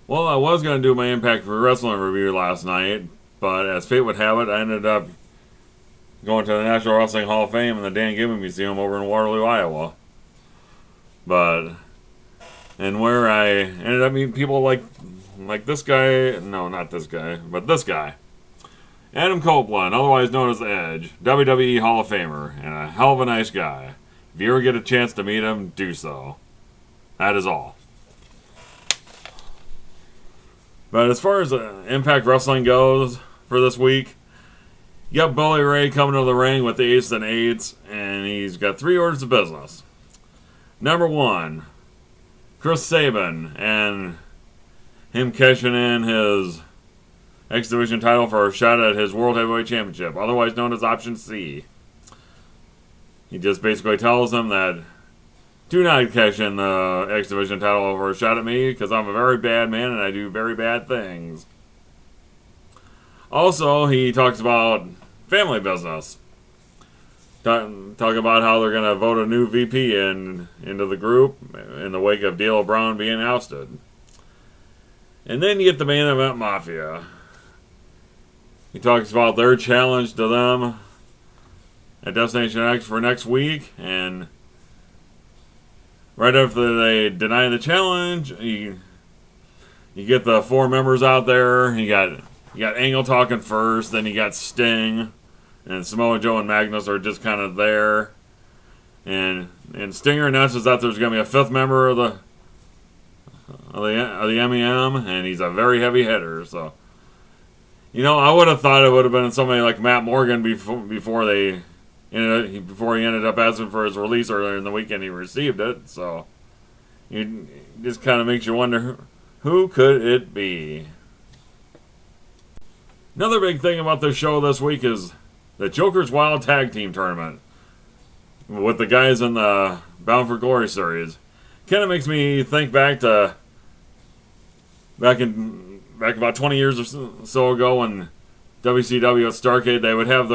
Well, I was going to do my Impact Wrestling review last night, but as fate would have it, I ended up going to the National Wrestling Hall of Fame and the Dan Gibbon Museum over in Waterloo, Iowa. But, and where I ended up meeting people like this guy, no, not this guy, but this guy. Adam Copeland, otherwise known as Edge, WWE Hall of Famer, and a hell of a nice guy. If you ever get a chance to meet him, do so. That is all. But as far as Impact Wrestling goes for this week, you got Bully Ray coming to the ring with the Ace and Eights, and he's got 3 orders of business. Number 1, Chris Sabin, and him cashing in his X Division title for a shot at his World Heavyweight Championship, otherwise known as Option C. He just basically tells them that do not cash in the X Division title for a shot at me because I'm a very bad man and I do very bad things. Also, he talks about family business. Talk about how they're going to vote a new VP into the group in the wake of D'Lo Brown being ousted. And then you get the main event Mafia. He talks about their challenge to them at Destination X for next week, and right after they deny the challenge, you get the 4 members out there. You got Angle talking first, then you got Sting, and Samoa Joe and Magnus are just kind of there. And Stinger announces that there's going to be a 5th member of the MEM, and he's a very heavy hitter. So, I would have thought it would have been somebody like Matt Morgan before he ended up asking for his release earlier in the weekend. He received it, so it just kind of makes you wonder who could it be. Another big thing about this show this week is the Joker's Wild Tag Team Tournament with the guys in the Bound for Glory series. Kind of makes me think back about 20 years or so ago when WCW at Starrcade, they would have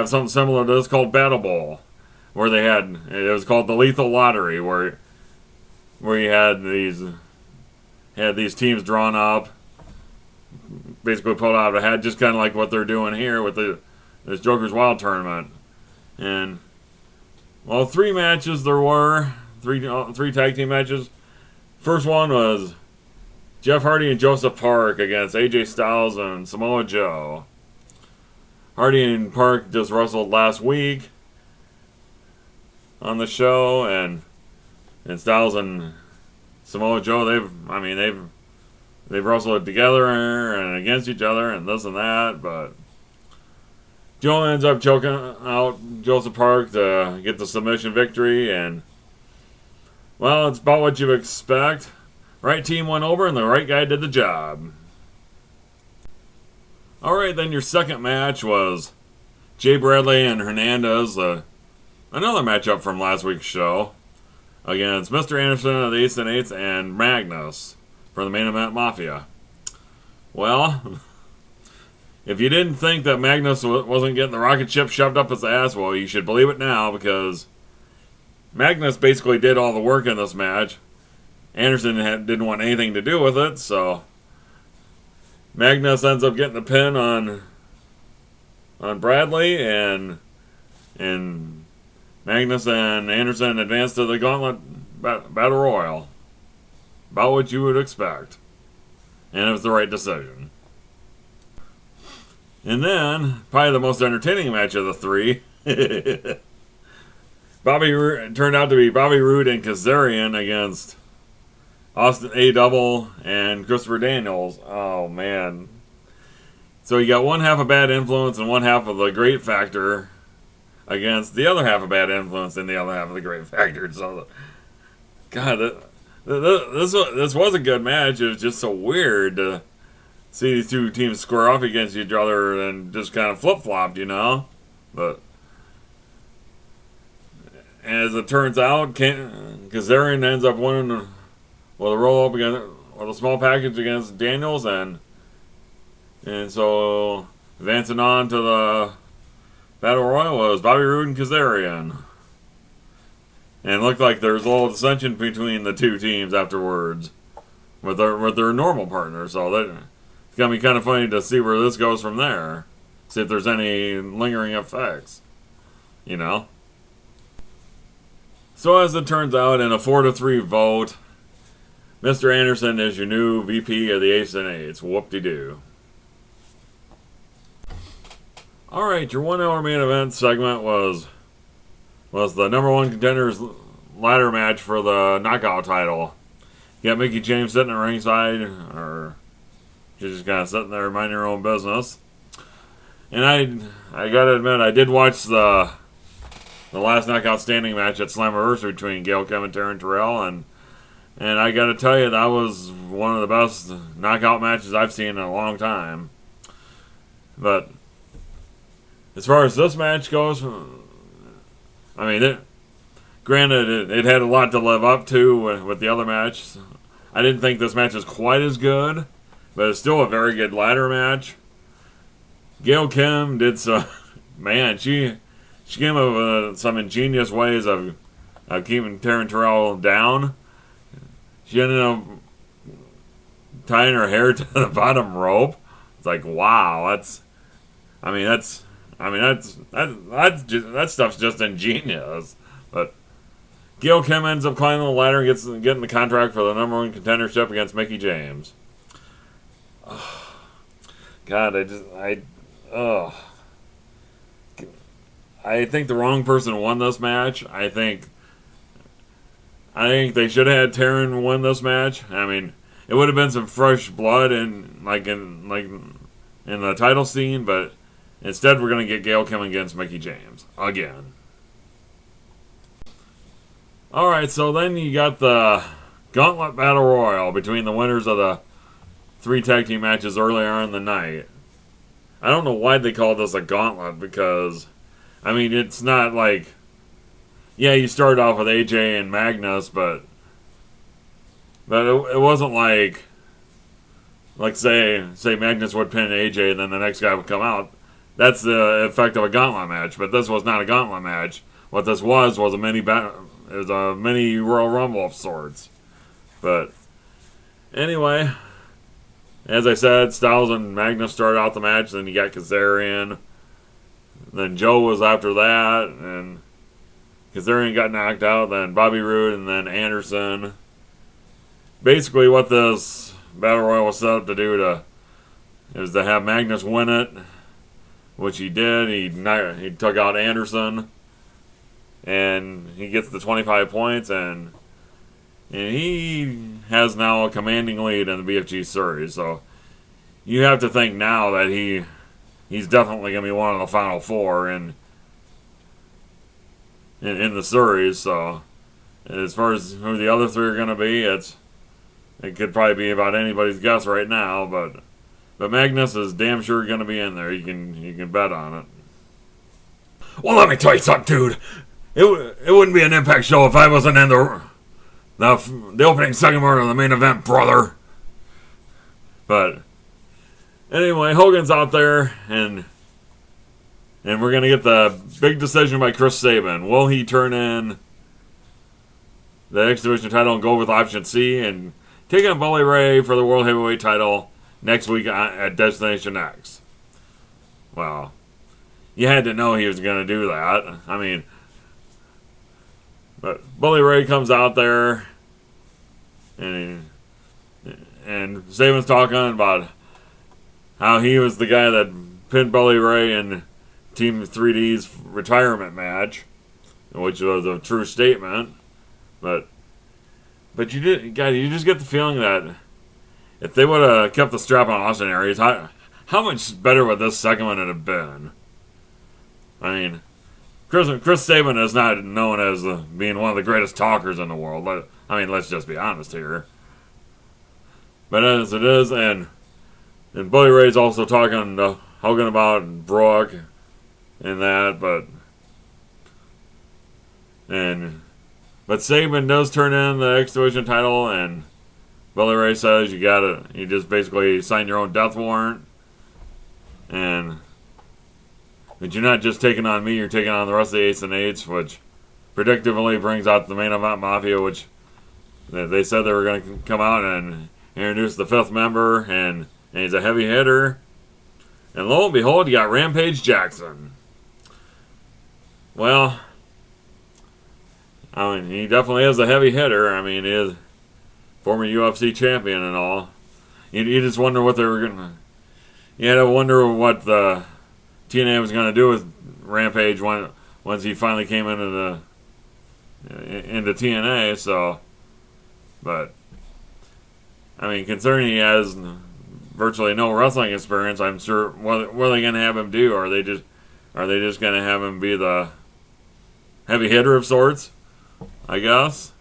something similar to this called Battle Bowl, where it was called the Lethal Lottery, where you had these teams drawn up, basically put out a hat, just kind of like what they're doing here with this Joker's Wild tournament. And 3 matches there were, three tag team matches. First one was Jeff Hardy and Joseph Park against AJ Styles and Samoa Joe. Hardy and Park just wrestled last week on the show, and Styles and Samoa Joe, they've wrestled together and against each other and this and that, but Joe ends up choking out Joseph Park to get the submission victory, and it's about what you expect. Right team went over and the right guy did the job. Alright, then your second match was Jay Bradley and Hernandez, another matchup from last week's show, against Mr. Anderson of the Ace and Eights and Magnus for the main event Mafia. Well, if you didn't think that Magnus wasn't getting the rocket ship shoved up his ass, well, you should believe it now, because Magnus basically did all the work in this match. Anderson didn't want anything to do with it, so Magnus ends up getting the pin on Bradley, and Magnus and Anderson advance to the Gauntlet Battle Royal. About what you would expect. And it was the right decision. And then, probably the most entertaining match of the 3, turned out to be Bobby Roode and Kazarian against Austin A. Double and Christopher Daniels. Oh, man. So you got one half of Bad Influence and one half of the Great Factor against the other half of Bad Influence and the other half of the Great Factor. So, God, this was a good match. It was just so weird to see these two teams square off against each other and just kind of flip-flopped, But as it turns out, Kazarian ends up winning with a roll-up with a small package against Daniels, and so advancing on to the Battle Royal was Bobby Roode and Kazarian. And it looked like there was a little dissension between the two teams afterwards, with their normal partner. So that it's gonna be kind of funny to see where this goes from there. See if there's any lingering effects, you know. So as it turns out, in a 4-3 vote, Mr. Anderson is your new VP of the Ace and Eights. Whoop-de-doo. Alright, your 1 hour main event segment was the number one contenders ladder match for the knockout title. You got Mickie James sitting at ringside, or she's just kind of sitting there minding her own business. And I gotta admit, I did watch the last knockout standing match at Slammiversary between Gail Kim and Taryn Terrell, and I gotta tell you, that was one of the best knockout matches I've seen in a long time. But as far as this match goes, I mean, granted, it had a lot to live up to with the other match. I didn't think this match was quite as good, but it's still a very good ladder match. Gail Kim did some, man, she came up with some ingenious ways of keeping Taryn Terrell down. She ended up tying her hair to the bottom rope. It's like, wow, that stuff's just ingenious. But Gail Kim ends up climbing the ladder and getting the contract for the number one contendership against Mickie James. Oh, God, I think the wrong person won this match. I think they should have had Taryn win this match. I mean, it would have been some fresh blood in the title scene, but instead we're gonna get Gail Kim against Mickie James again. All right, so then you got the Gauntlet Battle Royal between the winners of the 3 tag team matches earlier in the night. I don't know why they call this a gauntlet, because, I mean, it's not like, yeah, you started off with AJ and Magnus, but it wasn't like say Magnus would pin AJ and then the next guy would come out. That's the effect of a gauntlet match, but this was not a gauntlet match. What this was a mini Royal Rumble of sorts. But anyway, as I said, Styles and Magnus started out the match. Then you got Kazarian. Then Joe was after that, and Kazarian got knocked out. Then Bobby Roode, and then Anderson. Basically, what this Battle Royal was set up to do is to have Magnus win it, which he did. He took out Anderson, and he gets the 25 points, and he has now a commanding lead in the BFG series. So you have to think now that he's definitely going to be one of the final 4 in the series. So as far as who the other 3 are going to be, it could probably be about anybody's guess right now. But Magnus is damn sure going to be in there. You can bet on it. Well, let me tell you something, dude. It wouldn't be an Impact show if I wasn't in the opening segment of the main event, brother. But anyway, Hogan's out there, and we're going to get the big decision by Chris Sabin. Will he turn in the X Division title and go with option C and take on Bully Ray for the World Heavyweight title next week at Destination X? Well, you had to know he was going to do that. I mean, but Bully Ray comes out there, and Sabin's talking about how he was the guy that pinned Bully Ray in Team 3D's retirement match, which was a true statement. But you just get the feeling that if they would have kept the strap on Austin Aries, how much better would this segment have been? I mean, Chris Sabin is not known as being one of the greatest talkers in the world. I mean, let's just be honest here. But as it is, and Bully Ray's also talking to Hogan about Brooke and that, but Sabin does turn in the X Division title, and Bully Ray says you just basically sign your own death warrant, but you're not just taking on me, you're taking on the rest of the Ace and Eights, which predictably brings out the main event Mafia, which they said they were going to come out and introduced the fifth member, and he's a heavy hitter. And lo and behold, you got Rampage Jackson. Well, I mean, he definitely is a heavy hitter. I mean, he is former UFC champion and all. You just wonder what they were going to... You had to wonder what the TNA was going to do with Rampage once he finally came into TNA, so... But, I mean, considering he has virtually no wrestling experience, I'm sure, what are they going to have him do? Are they just going to have him be the heavy hitter of sorts, I guess?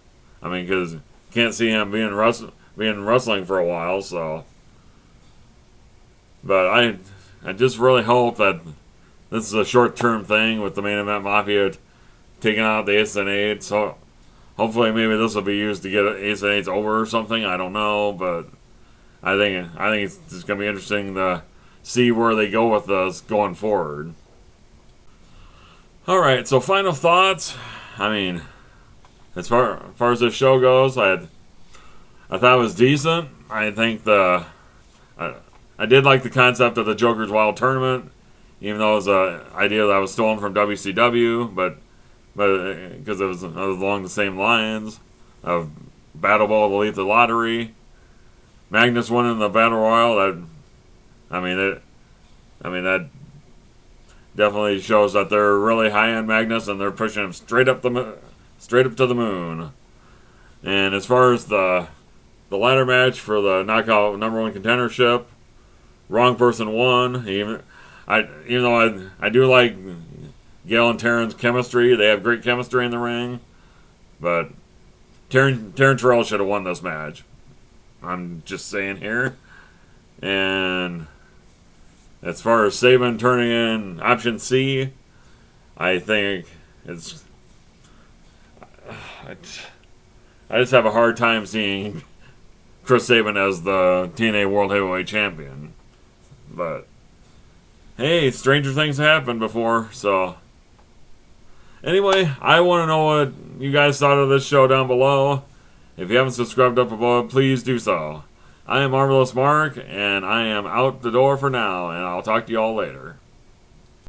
I mean, because you can't see him being wrestling for a while, so... But I just really hope that this is a short-term thing with the Main Event Mafia taking out the Ace and Eights. So hopefully maybe this will be used to get Ace and Eights over or something. I don't know, but I think it's just going to be interesting to see where they go with this going forward. All right, so final thoughts. I mean, as far as this show goes, I thought it was decent. I think I did like the concept of the Joker's Wild Tournament, even though it was an idea that was stolen from WCW, but because it was along the same lines of Battle Ball, the Lethal Lottery, Magnus winning the Battle Royal. That definitely shows that they're really high on Magnus and they're pushing him straight up to the moon. And as far as the ladder match for the knockout #1 contendership, wrong person won. Even though I do like Gail and Taryn's chemistry, they have great chemistry in the ring. But Taryn Terrell should have won this match. I'm just saying here. And as far as Sabin turning in option C, I think it's... I just have a hard time seeing Chris Sabin as the TNA World Heavyweight Champion. But, hey, stranger things happened before, so... Anyway, I want to know what you guys thought of this show down below. If you haven't subscribed up above, please do so. I am Marvelous Mark, and I am out the door for now, and I'll talk to you all later.